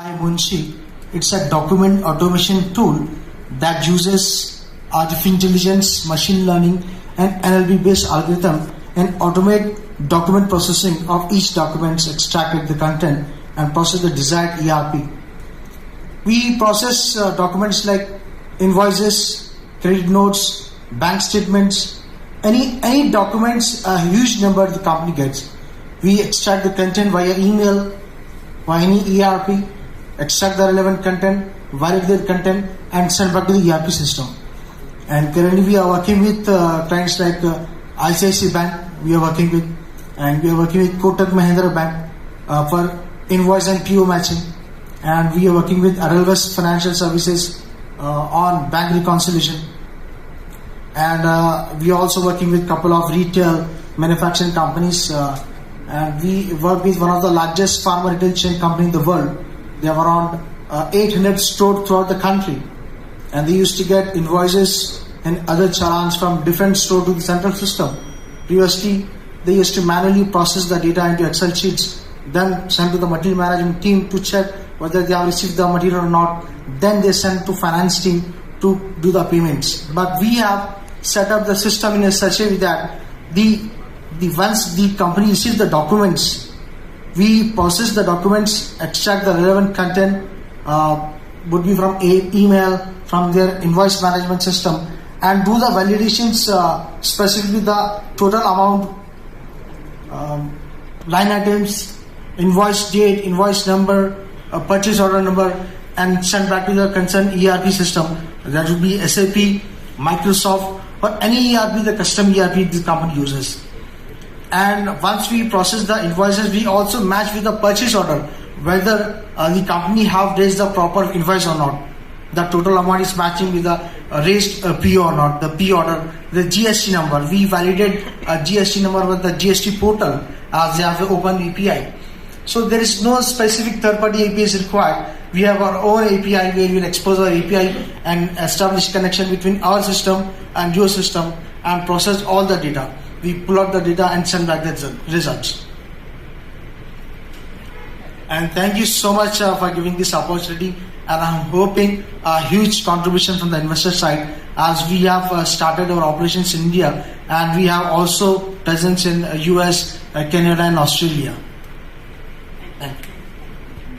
Munshi. It's a document automation tool that uses artificial intelligence, machine learning, and NLP-based algorithm and automate document processing of each document, extract the content, and process the desired ERP. We process documents like invoices, credit notes, bank statements, any documents, a huge number the company gets. We extract the content via email, via any ERP, extract the relevant content, validate the content, and send back to the ERP system. And currently we are working with clients like ICICI Bank, we are working with, and we are working with Kotak Mahindra Bank for invoice and PO matching. And we are working with Edelweiss Financial Services on bank reconciliation. And we are also working with a couple of retail manufacturing companies. And we work with one of the largest pharma retail chain company in the world. They have around 800 stores throughout the country. And they used to get invoices and other challans from different stores to the central system. Previously, they used to manually process the data into Excel sheets, then send to the material management team to check whether they have received the material or not. Then they send to finance team to do the payments. But we have set up the system in a such a way that once the company receives the documents, we process the documents, extract the relevant content, would be from email, from their invoice management system, and do the validations, specifically the total amount, line items, invoice date, invoice number, purchase order number, and send back to the concerned ERP system. That would be SAP, Microsoft, or any ERP, the custom ERP the company uses. And once we process the invoices, we also match with the purchase order whether the company have raised the proper invoice or not. The total amount is matching with the raised PO or not, the P order, the GST number. We validate a GST number with the GST portal as they have an open API. So there is no specific third-party API is required. We have our own API where we will expose our API and establish connection between our system and your system and process all the data. We pull out the data and send back the results. And thank you so much for giving this opportunity. And I'm hoping a huge contribution from the investor side as we have started our operations in India and we have also presence in US, Canada and Australia. Thank you.